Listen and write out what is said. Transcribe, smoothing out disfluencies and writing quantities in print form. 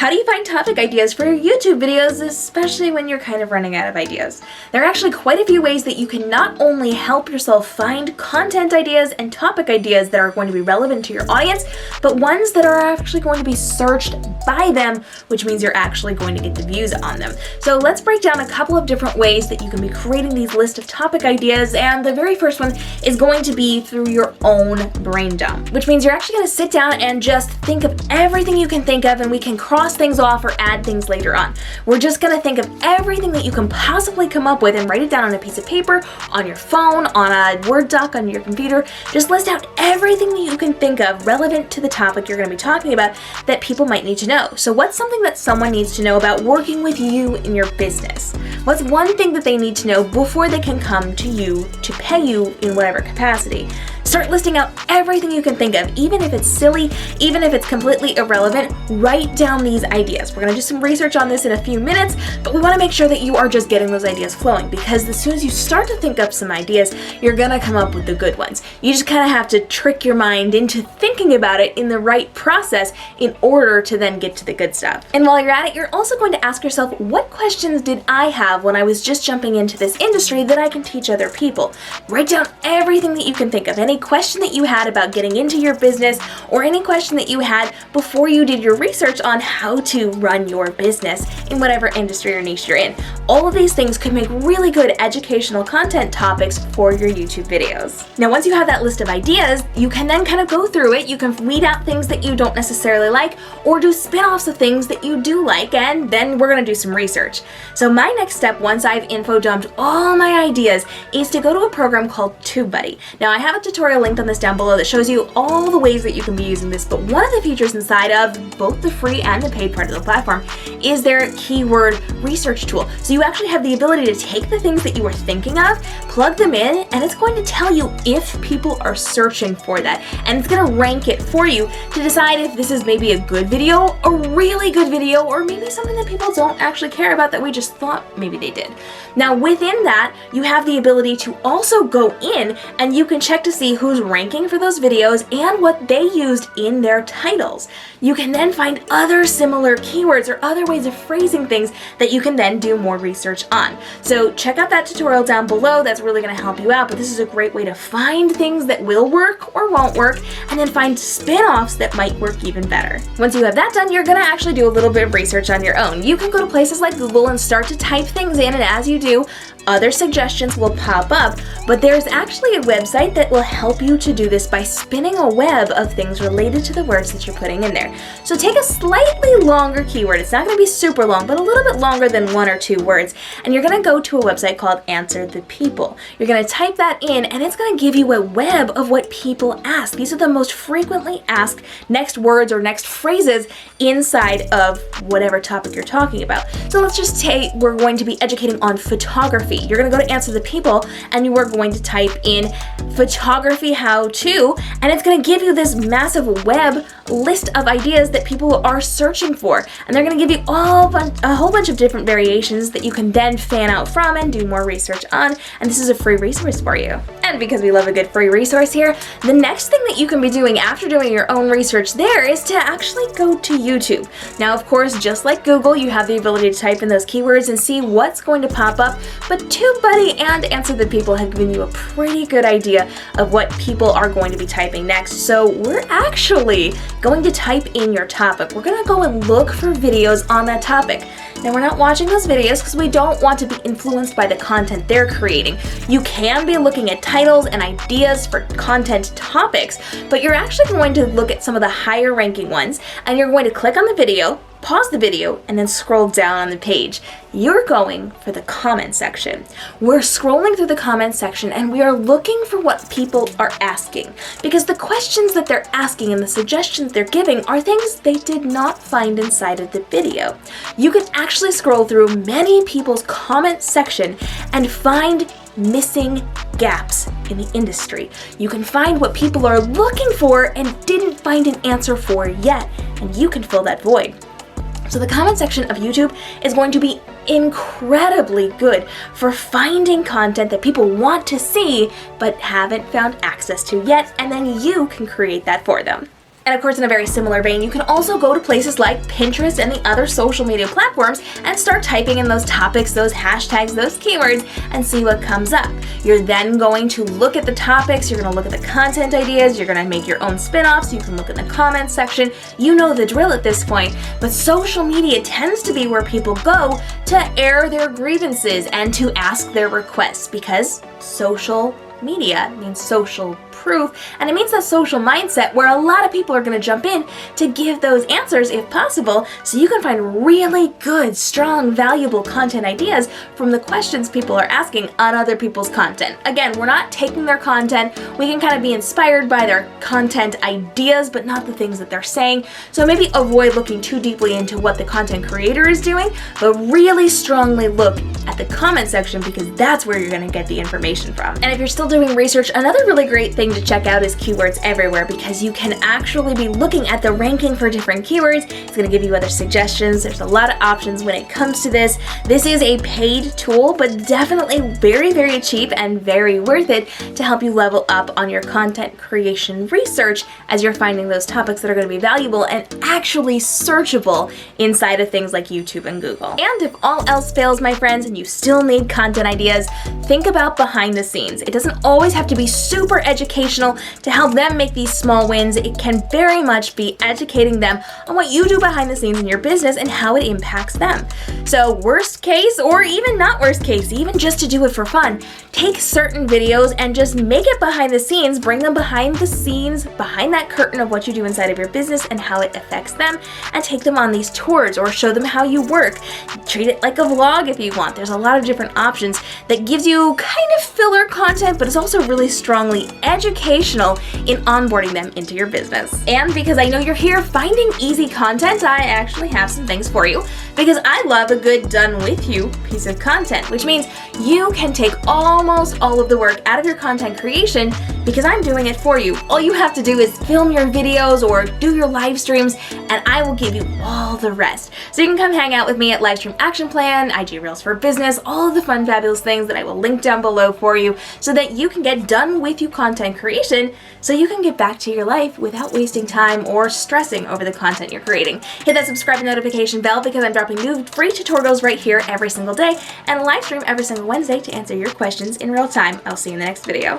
How do you find topic ideas for your YouTube videos, especially when you're kind of running out of ideas? There are actually quite a few ways that you can not only help yourself find content ideas and topic ideas that are going to be relevant to your audience, but ones that are actually going to be searched by them, which means you're actually going to get the views on them. So let's break down a couple of different ways that you can be creating these lists of topic ideas, and the very first one is going to be through your own brain dump, which means you're actually going to sit down and just think of everything you can think of, and we can cross things off or add things later on. We're just going to think of everything that you can possibly come up with and write it down on a piece of paper, on your phone, on a Word doc, on your computer. Just list out everything that you can think of relevant to the topic you're going to be talking about that people might need to know. So what's something that someone needs to know about working with you in your business? What's one thing that they need to know before they can come to you to pay you in whatever capacity? Start listing out everything you can think of, even if it's silly, even if it's completely irrelevant. Write down these ideas. We're going to do some research on this in a few minutes, but we want to make sure that you are just getting those ideas flowing, because as soon as you start to think up some ideas, you're going to come up with the good ones. You just kind of have to trick your mind into thinking about it in the right process in order to then get to the good stuff. And while you're at it, you're also going to ask yourself, what questions did I have when I was just jumping into this industry that I can teach other people? Write down everything that you can think of, any question that you had about getting into your business, or any question that you had before you did your research on how to run your business in whatever industry or niche you're in. All of these things could make really good educational content topics for your YouTube videos. Now, once you have that list of ideas, you can then kind of go through it. You can weed out things that you don't necessarily like, or do spin-offs of things that you do like, and then we're going to do some research. So my next step, once I've info dumped all my ideas, is to go to a program called TubeBuddy. Now, I have a tutorial linked on this down below that shows you all the ways that you can be using this, but one of the features inside of both the free and the paid part of the platform is their keyword research tool. So you actually have the ability to take the things that you were thinking of, plug them in, and it's going to tell you if people are searching for that, and it's going to rank it for you to decide if this is maybe a good video, a really good video, or maybe something that people don't actually care about that we just thought maybe they did. Now, within that, you have the ability to also go in and you can check to see who's ranking for those videos and what they used in their titles. You can then find other similar keywords or other ways of phrasing things that you can then do more research on. So check out that tutorial down below. That's really going to help you out, but this is a great way to find things that will work or won't work, and then find spin-offs that might work even better. Once you have that done, you're going to actually do a little bit of research on your own. You can go to places like Google and start to type things in, and as you do, other suggestions will pop up, but there's actually a website that will help you to do this by spinning a web of things related to the words that you're putting in there. So take a slightly longer keyword. It's not going to be super long, but a little bit longer than 1 or 2 words, and you're going to go to a website called Answer the People. You're going to type that in, and it's going to give you a web of what people ask. These are the most frequently asked next words or next phrases inside of whatever topic you're talking about. So let's just say we're going to be educating on photography. You're going to go to Answer the People, and you are going to type in photography how-to, and it's going to give you this massive web list of ideas that people are searching for, and they're going to give you a whole bunch of different variations that you can then fan out from and do more research on, and this is a free resource for you. And because we love a good free resource here, the next thing that you can be doing after doing your own research there is to actually go to YouTube. Now, of course, just like Google, you have the ability to type in those keywords and see what's going to pop up, but TubeBuddy and Answer the People have given you a pretty good idea of what people are going to be typing next. So we're actually going to type in your topic. We're going to go and look for videos on that topic. Now, we're not watching those videos because we don't want to be influenced by the content they're creating. You can be looking at titles and ideas for content topics, but you're actually going to look at some of the higher ranking ones, and you're going to click on the video, pause the video, and then scroll down on the page. You're going for the comment section. We're scrolling through the comment section, and we are looking for what people are asking, because the questions that they're asking and the suggestions they're giving are things they did not find inside of the video. You can actually scroll through many people's comment section and find missing gaps in the industry. You can find what people are looking for and didn't find an answer for yet, and you can fill that void. So the comment section of YouTube is going to be incredibly good for finding content that people want to see but haven't found access to yet, and then you can create that for them. And of course, in a very similar vein, you can also go to places like Pinterest and the other social media platforms and start typing in those topics, those hashtags, those keywords, and see what comes up. You're then going to look at the topics, you're going to look at the content ideas, you're going to make your own spin-offs, you can look in the comments section. You know the drill at this point, but social media tends to be where people go to air their grievances and to ask their requests, because social media means social proof, and it means that social mindset where a lot of people are going to jump in to give those answers if possible, so you can find really good, strong, valuable content ideas from the questions people are asking on other people's content. Again, we're not taking their content, we can kind of be inspired by their content ideas, but not the things that they're saying, so maybe avoid looking too deeply into what the content creator is doing, but really strongly look at the comment section, because that's where you're going to get the information from. And if you're still doing research, another really great thing to check out is Keywords Everywhere, because you can actually be looking at the ranking for different keywords. It's going to give you other suggestions. There's a lot of options when it comes to this. This is a paid tool, but definitely very, very cheap and very worth it to help you level up on your content creation research as you're finding those topics that are going to be valuable and actually searchable inside of things like YouTube and Google. And if all else fails, my friends, and you still need content ideas, think about behind the scenes. It doesn't always have to be super educational to help them make these small wins. It can very much be educating them on what you do behind the scenes in your business and how it impacts them. So worst case, or even not worst case, even just to do it for fun, take certain videos and just make it behind the scenes, bring them behind the scenes, behind that curtain of what you do inside of your business and how it affects them, and take them on these tours or show them how you work. Treat it like a vlog if you want. There's a lot of different options that gives you kind of filler content, but it's also really strongly educational in onboarding them into your business. And because I know you're here finding easy content, I actually have some things for you, because I love a good done with you piece of content, which means you can take almost all of the work out of your content creation because I'm doing it for you. All you have to do is film your videos or do your live streams, and I will give you all the rest. So you can come hang out with me at Livestream Action Plan, IG Reels for Business, all of the fun, fabulous things that I will link down below for you so that you can get done with you content creation so you can get back to your life without wasting time or stressing over the content you're creating. Hit that subscribe and notification bell, because I'm dropping new free tutorials right here every single day and live stream every single Wednesday to answer your questions in real time. I'll see you in the next video.